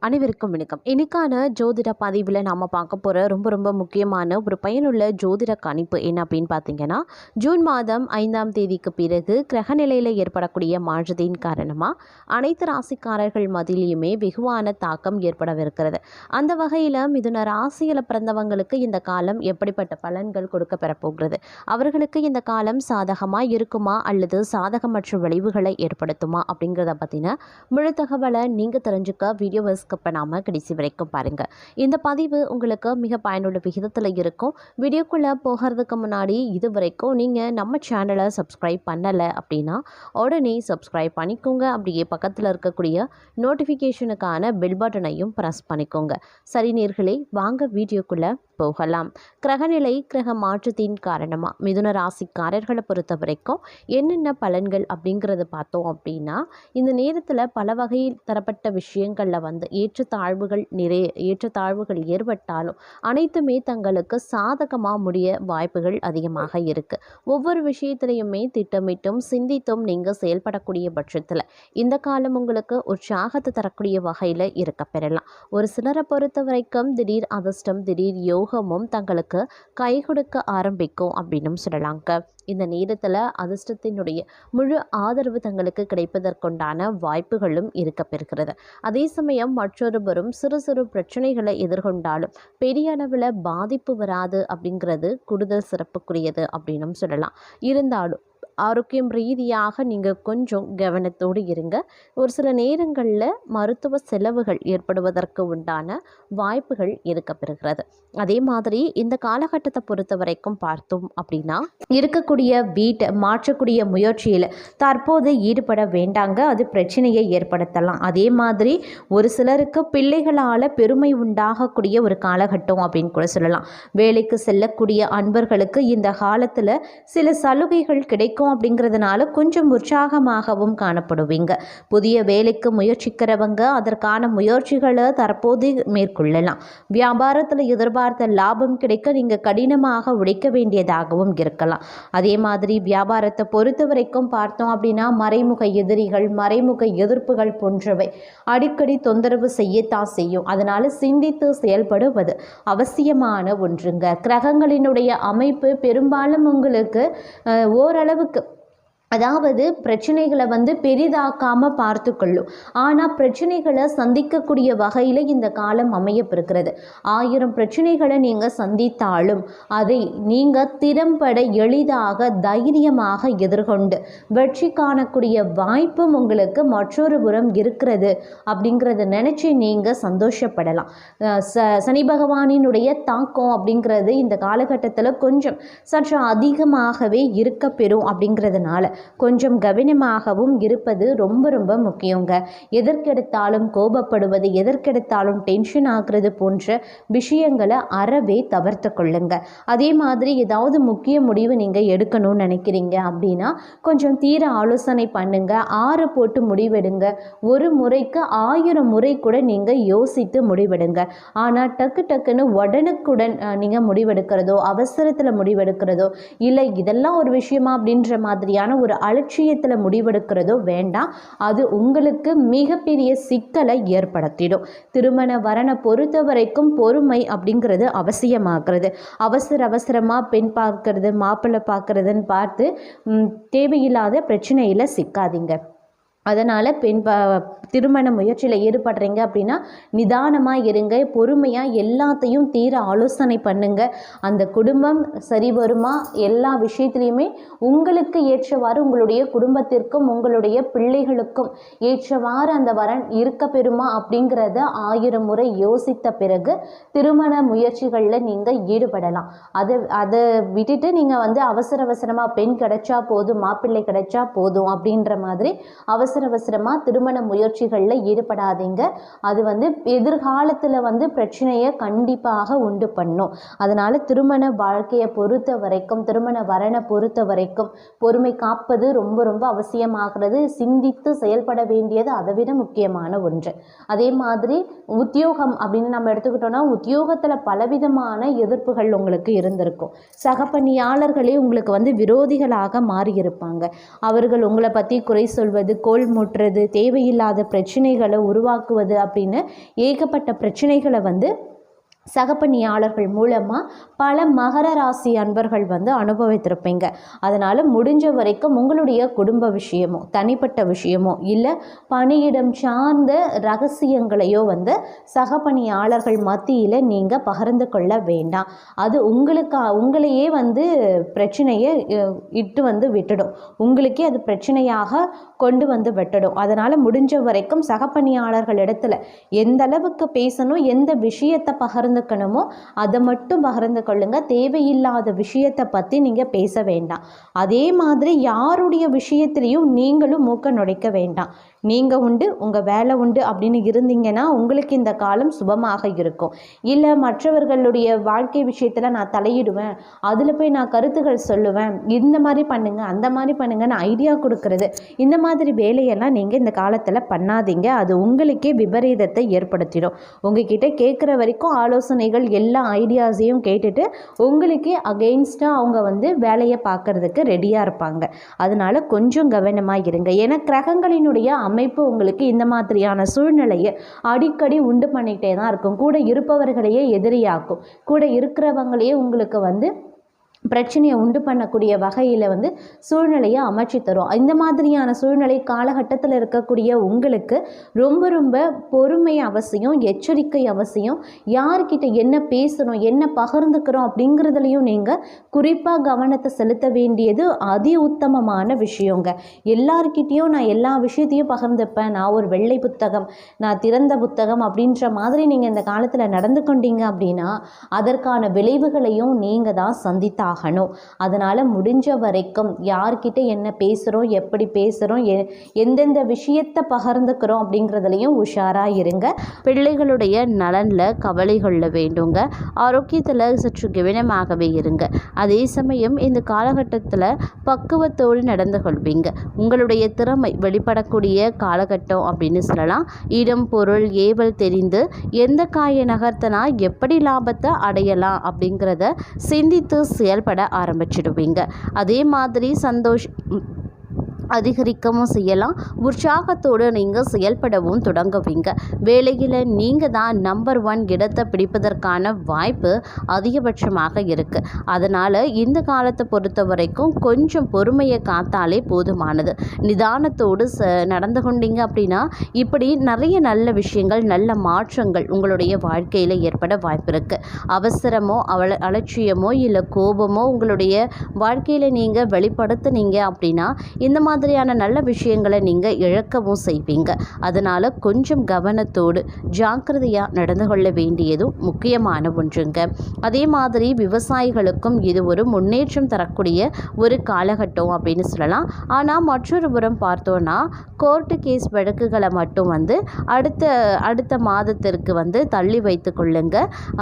அனைவருக்கும் வணக்கம். இன்னைக்கான ஜோதிட பதிவில் நாம் பார்க்க போகிற ரொம்ப ரொம்ப முக்கியமான ஒரு பயனுள்ள ஜோதிட கணிப்பு என்ன அப்படின்னு பார்த்தீங்கன்னா, ஜூன் மாதம் 5ஆம் தேதிக்கு பிறகு கிரகநிலையில் ஏற்படக்கூடிய மாற்றத்தின் காரணமாக அனைத்து ராசிக்காரர்கள் மத்தியிலையுமே வெகுவான தாக்கம் ஏற்படவிருக்கிறது. அந்த வகையில் மிதுன ராசியில் பிறந்தவங்களுக்கு இந்த காலம் எப்படிப்பட்ட பலன்கள் கொடுக்க பெறப்போகிறது, அவர்களுக்கு இந்த காலம் சாதகமாக இருக்குமா அல்லது சாதகமற்ற விளைவுகளை ஏற்படுத்துமா அப்படிங்கிறத பற்றின முழு தகவலை நீங்கள் தெரிஞ்சுக்க வீடியோவை பண்ணாம கடைசி வரைக்கும் பாருங்க. இந்த பதிவு உங்களுக்கு மிக பயனுள்ள விகிதத்தில் இருக்கும். வீடியோக்குள்ள போகிறதுக்கு முன்னாடி இது வரைக்கும் நீங்க நம்ம சேனலை சப்ஸ்கிரைப் பண்ணலை அப்படின்னா உடனே சப்ஸ்கிரைப் பண்ணிக்கோங்க. அப்படியே பக்கத்தில் இருக்கக்கூடிய நோட்டிஃபிகேஷனுக்கான பெல் பட்டனையும் ப்ரெஸ் பண்ணிக்கோங்க. சரி நேயர்களே, வாங்க வீடியோக்குள்ள போகலாம். கிரகநிலை கிரக மாற்றத்தின் காரணமாக மிதுன ராசிக்காரர்களை பொறுத்த வரைக்கும் என்னென்ன பலன்கள் அப்படிங்கிறத பார்த்தோம் அப்படின்னா, இந்த நேரத்தில் பல வகையில் தரப்பட்ட விஷயங்களில் ஏற்றத்தாழ்வுகள் ஏற்பட்டாலும் அனைத்துமே தங்களுக்கு சாதகமாக முடிய வாய்ப்புகள் அதிகமாக இருக்குது. ஒவ்வொரு விஷயத்திலையுமே திட்டமிட்டும் சிந்தித்தும் நீங்கள் செயல்படக்கூடிய பட்சத்தில் இந்த காலம் உங்களுக்கு உற்சாகத்தை தரக்கூடிய வகையில் இருக்க பெறலாம். ஒரு சிலரை பொறுத்த வரைக்கும் திடீர் அதிர்ஷ்டம், திடீர் யோகமும் தங்களுக்கு கை கொடுக்க ஆரம்பிக்கும் அப்படின்னு சொல்லலாங்க. இந்த நேரத்தில் அதிர்ஷ்டத்தினுடைய முழு ஆதரவு தங்களுக்கு கிடைப்பதற்குண்டான வாய்ப்புகளும் இருக்க பெறுகிறது. அதே சமயம் மற்றொருவரும் சிறு சிறு பிரச்சனைகளை எதிர்கொண்டாலும் பெரிய அளவில் பாதிப்பு வராது அப்படிங்கிறது கூடுதல் சிறப்புக்குரியது அப்படின்னும் சொல்லலாம். இருந்தாலும் ஆரோக்கியம் ரீதியாக நீங்கள் கொஞ்சம் கவனத்தோடு இருங்க. ஒரு சில நேரங்களில் மருத்துவ செலவுகள் ஏற்படுவதற்கு உண்டான வாய்ப்புகள் இருக்க பெறுகிறது. அதே மாதிரி இந்த காலகட்டத்தை பொறுத்த வரைக்கும் பார்த்தோம் அப்படின்னா, இருக்கக்கூடிய வீட்டை மாற்றக்கூடிய முயற்சியில் தற்போது ஈடுபட வேண்டாங்க, அது பிரச்சனையை ஏற்படுத்தலாம். அதே மாதிரி ஒரு சிலருக்கு பிள்ளைகளால் பெருமை உண்டாகக்கூடிய ஒரு காலகட்டம் அப்படின்னு கூட சொல்லலாம். வேலைக்கு செல்லக்கூடிய அன்பர்களுக்கு இந்த காலத்தில் சில சலுகைகள் கிடைக்கும் அப்படிங்கிறதுனால கொஞ்சம் உற்சாகமாகவும் காணப்படுவீங்க. புதிய வேலைக்கு முயற்சிக்கிறவங்க அதற்கான முயற்சிகளை தற்போது மேற்கொள்ளலாம். வியாபாரத்தில் எதிர்பார்த்த லாபம் கிடைக்க நீங்கள் கடினமாக உழைக்க வேண்டியதாகவும் இருக்கலாம். அதே மாதிரி வியாபாரத்தை பொறுத்த வரைக்கும் பார்த்தோம் அப்படின்னா, மறைமுக எதிரிகள், மறைமுக எதிர்ப்புகள் போன்றவை அடிக்கடி தொந்தரவு செய்யத்தான் செய்யும். அதனால சிந்தித்து செயல்படுவது அவசியமான ஒன்றுங்க. கிரகங்களினுடைய அமைப்பு பெரும்பாலும் உங்களுக்கு ஓரளவுக்கு, அதாவது பிரச்சனைகளை பெரிதாக்காமல் பார்த்து கொள்ளும். ஆனால் பிரச்சனைகளை சந்திக்கக்கூடிய வகையில் இந்த காலம் அமையப்பெறுகிறது. 1000 பிரச்சனைகளை நீங்கள் சந்தித்தாலும் அதை நீங்கள் திறம்பட எளிதாக தைரியமாக எதிர்கொண்டு வெற்றி காணக்கூடிய வாய்ப்பும் உங்களுக்கு மற்றொரு புறம் இருக்கிறது அப்படிங்கிறத நினச்சி நீங்கள் சந்தோஷப்படலாம். சனி பகவானினுடைய தாக்கம் அப்படிங்கிறது இந்த காலகட்டத்தில் கொஞ்சம் சற்று அதிகமாகவே இருக்க பெறும். அப்படிங்கிறதுனால கொஞ்சம் கவனமாகவும் இருப்பது ரொம்ப ரொம்ப முக்கியங்க. எதற்கெடுத்தாலும் கோபப்படுவது, எதற்கெடுத்தாலும் டென்ஷன் ஆகுறது போன்ற விஷயங்களை அறவே தவிர்த்து கொள்ளுங்க. அதே மாதிரி ஏதாவது முக்கிய முடிவு நீங்கள் எடுக்கணும்னு நினைக்கிறீங்க அப்படின்னா கொஞ்சம் தீர ஆலோசனை பண்ணுங்க. 6 போட்டு முடிவெடுங்க. ஒரு முறைக்கு 1000 முறை கூட நீங்கள் யோசித்து முடிவெடுங்க. ஆனால் டக்குன்னு உடனுக்குடன் நீங்கள் முடிவெடுக்கிறதோ, அவசரத்தில் முடிவெடுக்கிறதோ, இல்லை இதெல்லாம் ஒரு விஷயமா அப்படின்ற மாதிரியான ஒரு அலட்சியத்தில் முடிவெடுக்கிறதோ வேண்டாம். அது உங்களுக்கு மிகப்பெரிய சிக்கலை ஏற்படுத்திடும். திருமண வரனை பொறுத்த வரைக்கும் பொறுமை அப்படிங்கிறது அவசியமாகிறது. அவசரமாக பெண் பார்க்கறது, மாப்பிள்ளை பார்க்கறதுன்னு பார்த்து தேவையில்லாத பிரச்சனையில் சிக்காதீங்க. அதனால் திருமண முயற்சியில் ஈடுபடுறீங்க அப்படின்னா நிதானமாக இருங்க, பொறுமையாக எல்லாத்தையும் தீர ஆலோசனை பண்ணுங்க. அந்த குடும்பம் சரி வருமா, எல்லா விஷயத்துலையுமே உங்களுக்கு ஏற்றவாறு, உங்களுடைய குடும்பத்திற்கும் உங்களுடைய பிள்ளைகளுக்கும் ஏற்றவாறு அந்த வரன் இருக்க பெறுமா அப்படிங்கிறத 1000 முறை யோசித்த பிறகு திருமண முயற்சிகளில் நீங்கள் ஈடுபடலாம். அதை விட்டுட்டு நீங்கள் அவசரமாக பெண் கிடைச்சா போதும், மாப்பிள்ளை கிடைச்சா போதும் அப்படின்ற மாதிரி அவசரமாக திருமண முயற்சிகளில் ஈடுபடாதீங்க. அது எதிர்காலத்தில் பிரச்சனையை கண்டிப்பாக உண்டு பண்ணும். அதனால் திருமண வாழ்க்கையை பொறுத்த வரைக்கும், திருமண வரனை பொறுத்த வரைக்கும் பொறுமை காப்பது ரொம்ப ரொம்ப அவசியமாகிறது. சிந்தித்து செயல்பட வேண்டியது அதை விட முக்கியமான ஒன்று. அதே மாதிரி உத்தியோகம் அப்படின்னு நம்ம எடுத்துக்கிட்டோம்னா, உத்தியோகத்தில் பலவிதமான எதிர்ப்புகள் உங்களுக்கு இருந்திருக்கும். சக பணியாளர்களே உங்களுக்கு விரோதிகளாக மாறியிருப்பாங்க. அவர்கள் உங்களை பற்றி குறை சொல்வது, கோல் கோள் முட்டுறது, தேவையில்லாத பிரச்சனைகளை உருவாக்குவது அப்படின்னு ஏகப்பட்ட பிரச்சனைகளை வந்து சக பணியாளர்கள் மூலமாக பல மகர ராசி அன்பர்கள் வந்து அனுபவித்திருப்பீங்க. அதனால் முடிஞ்ச வரைக்கும் உங்களுடைய குடும்ப விஷயமோ தனிப்பட்ட விஷயமோ இல்லை பணியிடம் சார்ந்த ரகசியங்களையோ வந்து சக பணியாளர்கள் மத்தியில் நீங்கள் பகிர்ந்து கொள்ள வேண்டாம். அது உங்களையே வந்து பிரச்சனையை இட்டு வந்து விட்டுடும். உங்களுக்கே அது பிரச்சனையாக கொண்டு வந்து விட்டுடும். அதனால் முடிஞ்ச வரைக்கும் சக பணியாளர்கள் இடத்துல எந்த அளவுக்கு பேசணும், எந்த விஷயத்தை பகிர்ந்துக்கணுமோ அதை மட்டும் பகிர்ந்து கொள்ளுங்க. தேவையில்லாத விஷயத்தை பற்றி நீங்கள் பேச வேண்டாம். அதே மாதிரி யாருடைய விஷயத்திலையும் நீங்களும் மூக்க நுழைக்க வேண்டாம். நீங்கள் உண்டு உங்கள் வேலை உண்டு அப்படின்னு இருந்தீங்கன்னா உங்களுக்கு இந்த காலம் சுபமாக இருக்கும். இல்லை மற்றவர்களுடைய வாழ்க்கை விஷயத்தில் நான் தலையிடுவேன், அதில் போய் நான் கருத்துக்கள் சொல்லுவேன், இந்த மாதிரி பண்ணுங்க அந்த மாதிரி பண்ணுங்கன்னு ஐடியா கொடுக்கறது, இந்த மாதிரி வேலையெல்லாம் நீங்கள் இந்த காலத்தில் பண்ணாதீங்க. அது உங்களுக்கே விபரீதத்தை ஏற்படுத்திடும். உங்ககிட்ட கேட்குற வரைக்கும் ஆலோசனைகள் எல்லா ஐடியாஸையும் கேட்டுட்டு உங்களுக்கே அகெயின்ஸ்டாக அவங்க வந்து வேலையை பார்க்கறதுக்கு ரெடியாக இருப்பாங்க. அதனால் கொஞ்சம் கவனமாக இருங்க. ஏன்னா கிரகங்களினுடைய அமைப்பு உங்களுக்கு இந்த மாதிரியான சூழ்நிலையை அடிக்கடி உண்டு பண்ணிகிட்டே தான் இருக்கும். கூட இருப்பவர்களையே எதிரியாக்கும், கூட இருக்கிறவங்களையே உங்களுக்கு வந்து பிரச்சனையை உண்டு பண்ணக்கூடிய வகையில் வந்து சூழ்நிலையை அமைச்சு தரும். இந்த மாதிரியான சூழ்நிலை காலகட்டத்தில் இருக்கக்கூடிய உங்களுக்கு ரொம்ப ரொம்ப பொறுமை அவசியம், எச்சரிக்கை அவசியம். யார்கிட்ட என்ன பேசணும், என்ன பகிர்ந்துக்கிறோம் அப்படிங்கிறதுலையும் நீங்கள் குறிப்பாக கவனத்தை செலுத்த வேண்டியது அதி உத்தமமான விஷயங்க. எல்லார்கிட்டையும் நான் எல்லா விஷயத்தையும் பகிர்ந்துப்பேன், நான் ஒரு வெள்ளை புத்தகம், நான் திறந்த புத்தகம் அப்படின்ற மாதிரி நீங்கள் இந்த காலத்தில் நடந்து கொண்டீங்க அப்படின்னா அதற்கான விளைவுகளையும் நீங்கள் தான் சந்தித்தாகணும். அதனால் முடிஞ்ச வரைக்கும் யார்கிட்ட என்ன பேசுகிறோம், எப்படி பேசுகிறோம், எந்தெந்த விஷயத்தை பகிர்ந்துக்கிறோம் அப்படிங்கிறதுலையும் உஷாராக இருங்க. பிள்ளைகளுடைய நலனில் கவலை கொள்ள வேண்டுங்க. ஆரோக்கியத்தில் சற்று கவனமாகவே இருங்க. அதே சமயம் இந்த காலகட்டத்தில் பக்குவத்தோடு நடந்து கொள்வீங்க. உங்களுடைய திறமை வெளிப்படக்கூடிய காலகட்டம் அப்படின்னு சொல்லலாம். இடம் பொருள் ஏவல் தெரிந்து எந்த காயை நகர்த்தினா எப்படி லாபத்தை அடையலாம் அப்படிங்கிறத சிந்தித்து செயல்பட ஆரம்பிச்சிடுவீங்க. அதே மாதிரி அதிகரிக்கவும் செய்யலாம். உற்சாகத்தோடு நீங்கள் செயல்படவும் தொடங்குவீங்க. வேலையில் நீங்கள் தான் நம்பர் 1 இடத்தை பிடிப்பதற்கான வாய்ப்பு அதிகபட்சமாக இருக்குது. அதனால் இந்த காலத்தை பொறுத்த வரைக்கும் கொஞ்சம் பொறுமையை காத்தாலே போதுமானது. நிதானத்தோடு நடந்து கொண்டீங்க அப்படின்னா இப்படி நிறைய நல்ல விஷயங்கள், நல்ல மாற்றங்கள் உங்களுடைய வாழ்க்கையில் ஏற்பட வாய்ப்பு இருக்குது. அவசரமோ அலட்சியமோ இல்லை கோபமோ உங்களுடைய வாழ்க்கையில் நீங்கள் வெளிப்படுத்தினீங்க அப்படின்னா இந்த மாதிரியான நல்ல விஷயங்களை நீங்கள் இழக்கவும் செய்வீங்க. அதனால் கொஞ்சம் கவனத்தோடு ஜாக்கிரதையாக நடந்து கொள்ள வேண்டியதும் முக்கியமான ஒன்றுங்க. அதே மாதிரி விவசாயிகளுக்கும் இது ஒரு முன்னேற்றம் தரக்கூடிய ஒரு காலகட்டம் அப்படின்னு சொல்லலாம். ஆனால் மற்றொரு புறம் பார்த்தோன்னா கோர்ட்டு கேஸ் வழக்குகளை மட்டும் வந்து அடுத்த மாதத்திற்கு வந்து தள்ளி வைத்து கொள்ளுங்க.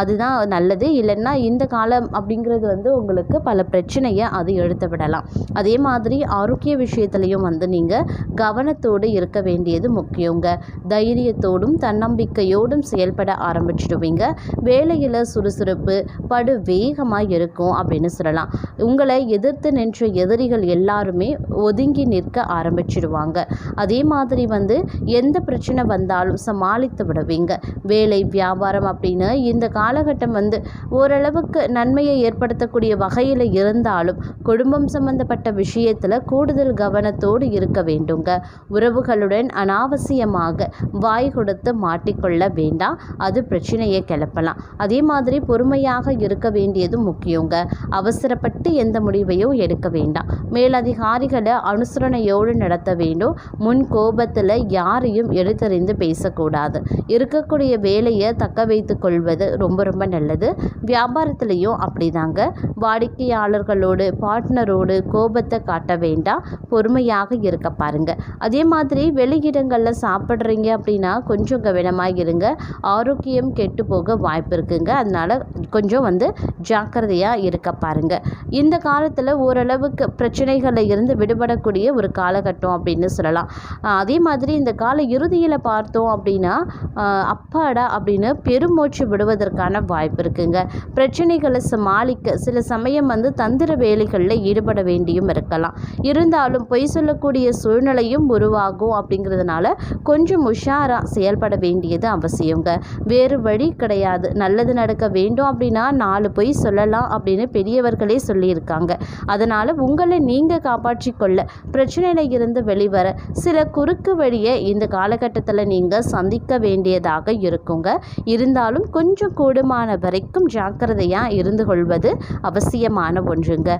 அதுதான் நல்லது. இல்லைன்னா இந்த காலம் அப்படிங்கிறது வந்து உங்களுக்கு பல பிரச்சனையை அது எடுத்து விடலாம். அதே மாதிரி ஆரோக்கிய விஷயத்துலையும் வந்து நீங்கள் கவனத்தோடு இருக்க வேண்டியது முக்கியங்க. தைரியத்தோடும் தன்னம்பிக்கையோடும் செயல்பட ஆரம்பிச்சிடுவீங்க. வேலையில் சுறுசுறுப்பு படு வேகமாக இருக்கும் அப்படின்னு சொல்லலாம். உங்களை எதிர்த்து நின்ற எதிரிகள் எல்லாருமே ஒதுங்கி நிற்க ஆரம்பிச்சிடுவாங்க. அதே மாதிரி வந்து எந்த பிரச்சனை வந்தாலும் சமாளித்து விடுவீங்க. வேலை வியாபாரம் அப்படின்னு இந்த காலகட்டம் வந்து ஓரளவுக்கு நன்மையை ஏற்படுத்தக்கூடிய வகையில் இருந்தாலும் குடும்பம் சம்பந்தப்பட்ட விஷயத்தில் கூடுதல் கவனத்தோடு இருக்க வேண்டுங்க. உறவுகளுடன் அனாவசியமாக வாய் கொடுத்து மாட்டிக்கொள்ள வேண்டாம். அது பிரச்சனையை கிளப்பலாம். அதே மாதிரி பொறுமையாக இருக்க வேண்டியது முக்கியங்க. அவசரப்பட்டு எந்த முடிவையும் எடுக்க வேண்டாம். மேலதிகாரிகளை அனுசரணையோடு நடத்த வேண்டும். முன் கோபத்தில் யாரையும் எடுத்தறிந்து பேசக்கூடாது. இருக்கக்கூடிய வேலையை தக்க வைத்து கொள்வது ரொம்ப ரொம்ப நல்லது. வியாபாரத்திலையும் அப்படிதாங்க. வாடிக்கையாளர்களோடு பார்ட்னரோடு கோபத்தை காட்ட வேண்டாம். பொறுமையாக இருக்க பாருங்க. அதே மாதிரி வெளியிடங்களில் சாப்பிட்றீங்க அப்படின்னா கொஞ்சம் கவனமாக இருங்க. ஆரோக்கியம் கெட்டு போக வாய்ப்பு இருக்குங்க. அதனால் கொஞ்சம் வந்து ஜாக்கிரதையாக இருக்க பாருங்க. இந்த காலத்தில் ஓரளவுக்கு பிரச்சனைகளில் இருந்து விடுபடக்கூடிய ஒரு காலகட்டம் அப்படின்னு சொல்லலாம். அதே மாதிரி இந்த கால இறுதியில் பார்த்தோம் அப்படின்னா அப்பாடா அப்படின்னு பெருமூச்சு விடுவதற்கான வாய்ப்பு இருக்குங்க. பிரச்சனைகளை சமாளிக்க சில சமயம் வந்து தந்திர வேலைகளில் ஈடுபட வேண்டியும் இருக்கலாம். இருந்தாலும் பொய் பொய் சொல்லக்கூடிய சூழ்நிலையும் உருவாகும். அப்படிங்கிறதுனால கொஞ்சம் உஷாராக செயல்பட வேண்டியது அவசியங்க. வேறு வழி கிடையாது. நல்லது நடக்க வேண்டும் அப்படின்னா 4 பொய் சொல்லலாம் அப்படின்னு பெரியவர்களே சொல்லியிருக்காங்க. அதனால் உங்களை நீங்கள் காப்பாற்றி கொள்ள, பிரச்சனையில இருந்து வெளிவர சில குறுக்கு வழியை இந்த காலகட்டத்தில் நீங்கள் சந்திக்க வேண்டியதாக இருக்குங்க. இருந்தாலும் கொஞ்சம் கூடுமான வரைக்கும் ஜாக்கிரதையாக இருந்து கொள்வது அவசியமான ஒன்றுங்க.